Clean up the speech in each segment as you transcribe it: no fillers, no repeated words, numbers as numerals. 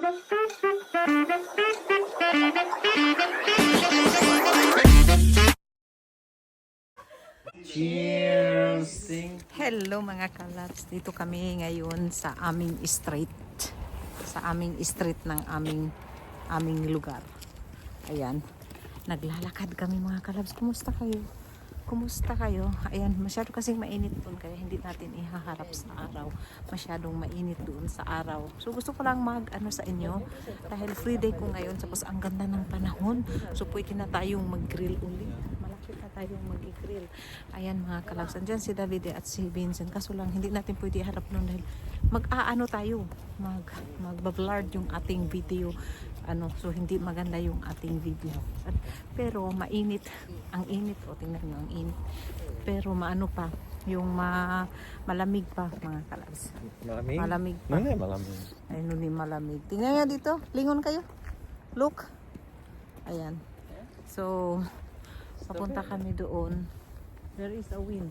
Cheers! Hello mga kalabs, dito kami ngayon sa aming street. Sa aming street ng aming lugar. Ayan, naglalakad kami mga kalabs. Kumusta kayo? Kumusta kayo? Ayan, masyado kasing mainit doon kaya hindi natin ihaharap sa araw. Masyadong mainit doon sa araw. So gusto ko lang mag-ano sa inyo dahil free day ko ngayon tapos ang ganda ng panahon. So pwede na tayong mag-grill ulit. Malapit na tayong mag-grill. Ayan mga kalabs, andyan si Davide at si Vincent. Kaso lang hindi natin pwede iharap noon dahil mag-aano tayo. Mag-blurred yung ating video. So hindi maganda yung ating video. Pero mainit, ang init, tingnan nyo ang init. Pero maano pa, yung malamig pa mga kalabs. Malamig? Malamig pa. Ano malamig? Ayun ni malamig. Tingnan nyo dito, lingon kayo. Look. Ayan. So, papunta kami doon. There is a wind.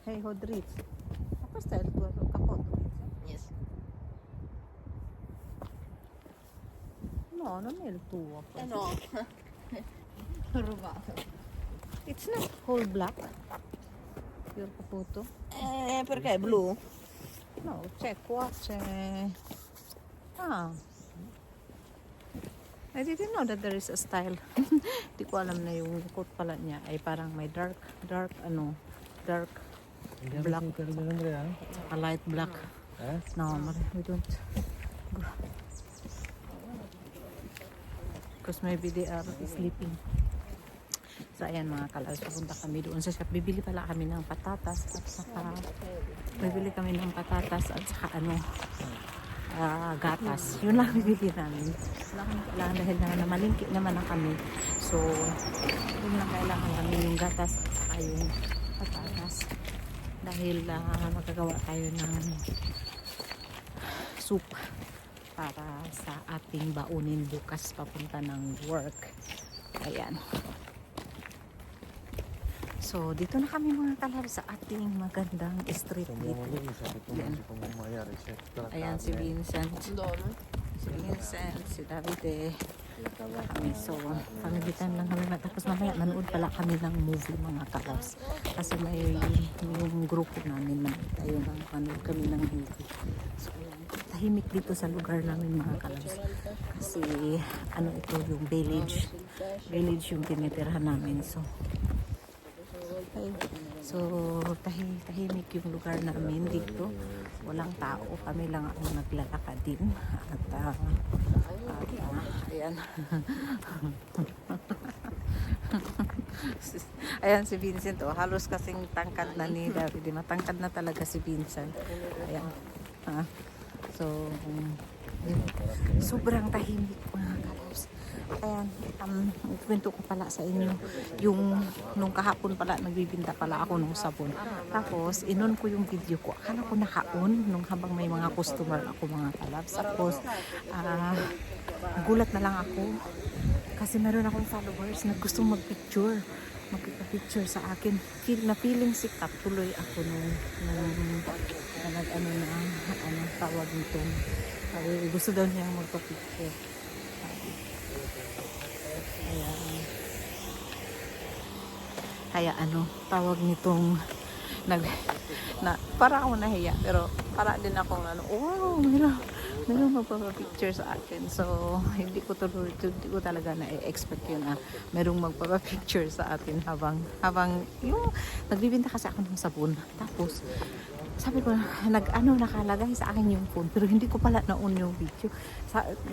Hey, Hodrit. Apa style ko kapot? Yes. No, non è il tuo. No. Rubato. It's not whole black. Pure caputo. Perché è blu? No, c'è qua, c'è... Ah. I didn't know that there is a style. Di ko alam na yung coat pala niya ay parang may dark black. A light black. No, we don't. Because maybe they are sleeping. So ayan mga kalabs, pupunta kami doon sa shop. Bibili pala kami ng patatas at saka gatas. Yun lang bibili namin. Wala kami kailangan dahil namalingki naman na kami. So yun lang kailangan namin yung gatas at saka yung patatas. Dahil magagawa tayo ng soup para sa ating baunin bukas papunta ng work. Ayan. So, dito na kami mga kalabs sa ating magandang street dito. Ayan. Ayan si Vincent. Si Vincent, si Davide. Kami. So, pamigitan lang kami. Tapos mamaya manood pala kami ng movie mga kalabs. Kasi may yung grupo namin tayo ng manood kami ng movie. So, ayan. Tahimik dito sa lugar namin mga kalabs. Kasi ito yung village. Village yung tinitirhan namin. So, tahimik yung lugar namin dito. Walang tao. Kami lang ang naglalakad din. At ayan. Ayan si Vincent. Halos kasing tangkad na ni David. Matangkad na talaga si Vincent. Ayan. So, sobrang tahimik mga kalabs. Ayan, kwento ko pala sa inyo yung nung kahapon pala nagbibinta pala ako ng sabon. Tapos inon ko yung video ko. Akala ko naka-on nung habang may mga customer ako mga kalabs. Tapos gulat na lang ako kasi meron akong followers na gustong magpicture sa akin. Feeling sikat tuloy ako nung tawag nito. Gusto daw niya magpa-picture. Kaya tawag nitong para ako nahiya pero para din akong meron magpapapicture sa akin. So hindi ko talaga na-expect yun na merong magpapapicture sa atin habang yung nagbibinta kasi ako ng sabon. Tapos sabi ko nakalagay sa akin yung phone pero hindi ko pala na-on yung video.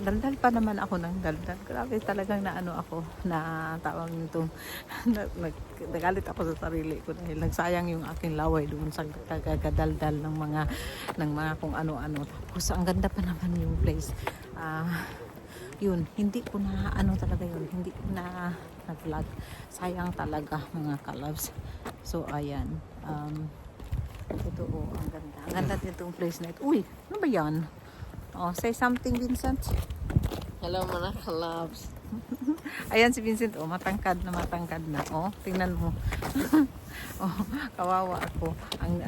Daldal pa naman ako ng daldal. Grabe talagang ako na tawag nito. Nagalit ako sa sarili ko dahil nagsayang yung aking laway doon sa kagadaldal ng mga kung ano-ano. Tapos ang ganda pa naman yung place. Yun, hindi ko na talaga yun. Hindi ko na vlog. Sayang talaga mga kalabs. So ayan. Ito ang ganda. Ang ganda nitong place na ito. Uy, ano ba yan? Say something Vincent. Hello mga kalabs. Ayan si Vincent, matangkad na. Tingnan mo. Kawawa ako. Ang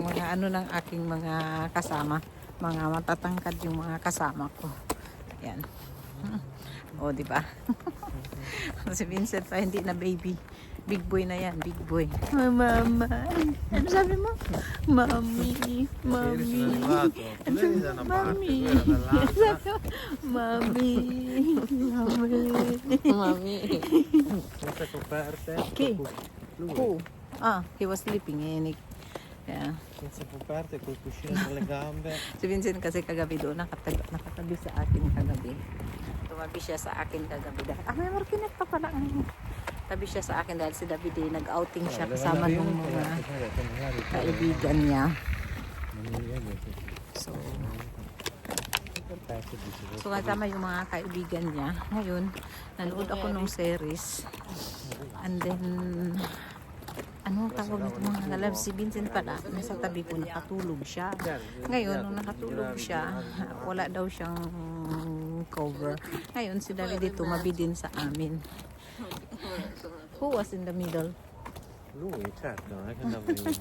mga ng aking mga kasama. mga matatangkad yung mga kasama ko. Yan. O, di ba? Si Vincent pa hindi na baby. Big boy na yan, big boy. Mama. Ano sabi mo? Mami. Mami. Ano sabi mo? Mami. Mami. Mami. Mami. Queste coperte. Chi? Lui. Who? Ah, he was sleeping. Yeah. Senza coperte, col cuscino tra le gambe. Si Vincent kasi kagabi doon, nakatabi sa akin kagabi. Tumabi siya sa akin kagabi. May markinet pa pala ngayon. Tabi siya sa akin dahil si David nag-outing siya kasama ng mga kaibigan niya. So kasama yung mga kaibigan niya. Ngayon, nanood ako ng series. And then, ano tawag nito mga kalab, si Vincent pala, nasa tabi ko, nakatulog siya. Ngayon, nung nakatulog siya, wala daw siyang cover. Ngayon, si David tumabi din sa amin. Who was in the middle? Lui, certo, non è che andavo io.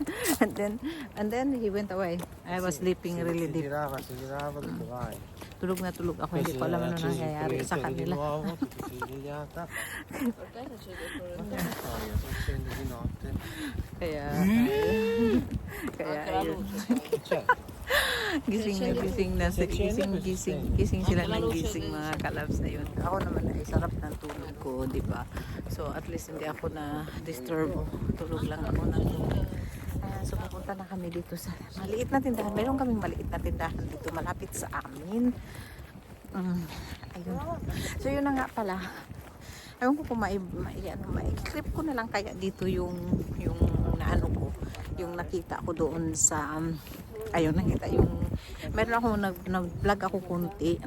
and then he went away. I was sleeping really deep. Si girava, detto vai. Tulog na tulog ako, hindi ko alam ano nangyayari sa Di kanila. nuovo, tutto svegliata. Ma che storia, sono scende di notte. Kaya Anche la ayun. luce. Certo. Gising sila ng gising mga kalabs na yun. Ako naman ay sarap ng tulog ko, di ba? So at least hindi ako na disturb. Tulog lang ako ng so pupunta na kami dito sa maliit na tindahan. Meron kaming maliit na tindahan dito malapit sa amin. Ayun. So yun na nga pala. Ayun ko kung mai-clip ko na lang kaya dito yung naano ko, yung nakita ko doon sa ayun, nakita yung meron ako nag-vlog ako konti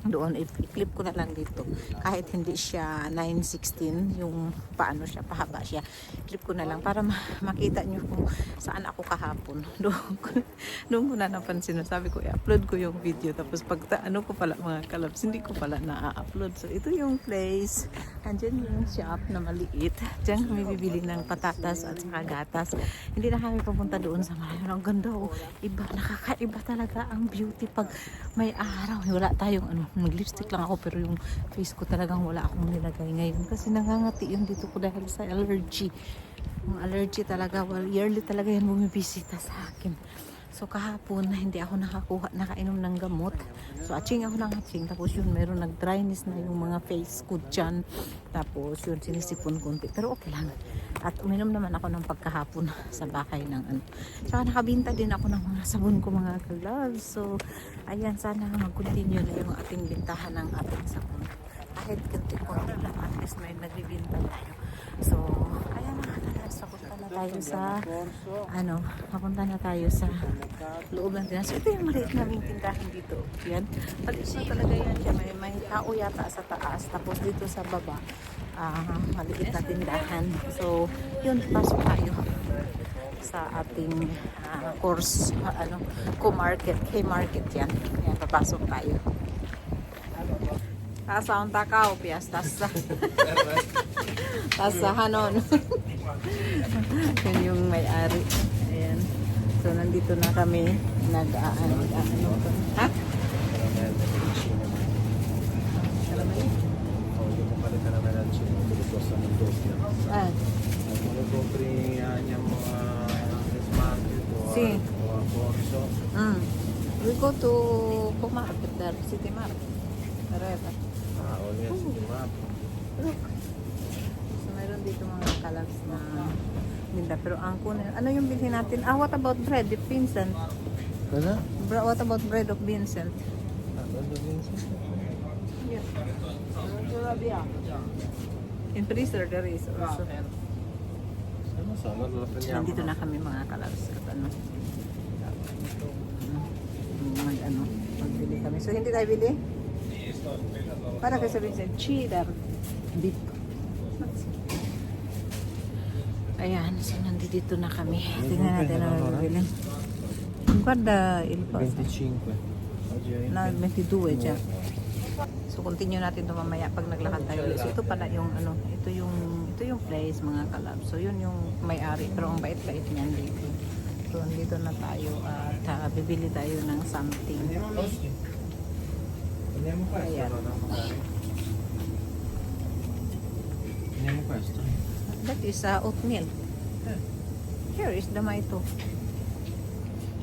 doon, i-clip ko na lang dito kahit hindi siya 9:16 yung paano siya, pahaba siya, clip ko na lang para makita nyo kung saan ako kahapon. Doon ko na napansin, sabi ko i-upload ko yung video, tapos pag ano ko pala mga kalabs, hindi ko pala na-upload. So ito yung place, andyan yung shop na maliit, dyan kami bibili ng patatas at saka gatas. Hindi na kami pupunta doon sa malayo. Ang ganda, iba, nakakaiba talaga ang beauty pag may araw. Wala tayong ano, mag-lipstick lang ako pero yung face ko talagang wala akong nilagay ngayon kasi nangangati yung dito ko dahil sa allergy. Yung allergy talaga, yearly talaga yan bumibisita sa akin. So kahapon hindi ako nakainom ng gamot. So atching ako ng atching, tapos yun meron nag-dryness na yung mga face ko dyan. Tapos yun sinisipon konti pero okay lang. At uminom naman ako ng pagkahapon sa bahay ng ano. Saka nakabinta din ako ng mga sabon ko mga ka-loves. So ayan, sana mag-continue na yung ating bintahan ng ating sabon. Kahit konti-konti lang, at least may nagbibinta tayo. So ayan mga ka-loves, papunta na tayo sa ano, papunta na tayo sa loob ng tindahan. So ito yung maliit naming tindahan dito. Yan, maliit na talaga yan siya. May tao yata sa taas, tapos dito sa baba maliit na tindahan. So yun, pasok tayo sa ating course, K-market yan. Yan, papasok tayo. Tasaon takaw, piastas. Tasahanon. Yun yung may-ari. Ayan. So nandito na kami nag-ano. Ha? Ah. Quando compri andiamo a Market Sì. o a Corso. We go to Market there, City Market. Forever. O nel City Market. Look. So mayroon dito mga kalabs na binda. Pero ang kunin, ano yung bilhin natin? What about bread of Vincent? Cosa? What about bread of Vincent? Yeah. In freezer there is also. Non so, allora lo prendiamo. Nandito na kami mga kalabs. At ano? Magbili kami. So hindi tayo bili? Para kasi sabihin sa cheddar beef. Ayan, so nandito na kami. Tingnan natin ang bibili. Guarda il costo. 25. Oggi è Na 22 dyan. So continue natin ito mamaya pag naglakad tayo. So ito pala yung ano, ito yung place mga kalab. So yun yung may-ari pero ang bait-bait niyan dito. So, dito na tayo at bibili tayo ng something. Vediamo questo Ayan. allora, magari. Vediamo questo. That is oatmeal. Here is the maito.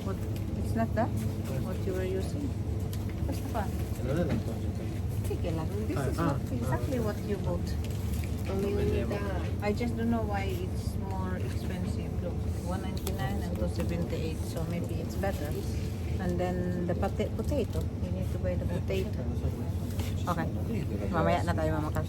What? It's not that? What you were using? Basta pa. Non è lattosio. Sige lang. This is what, exactly what you bought. I just don't know why it's more expensive. Look, 199 and 278. So maybe it's better. And then the potato. You need to buy the potato. Okay. Mamaya na tayo mamakas.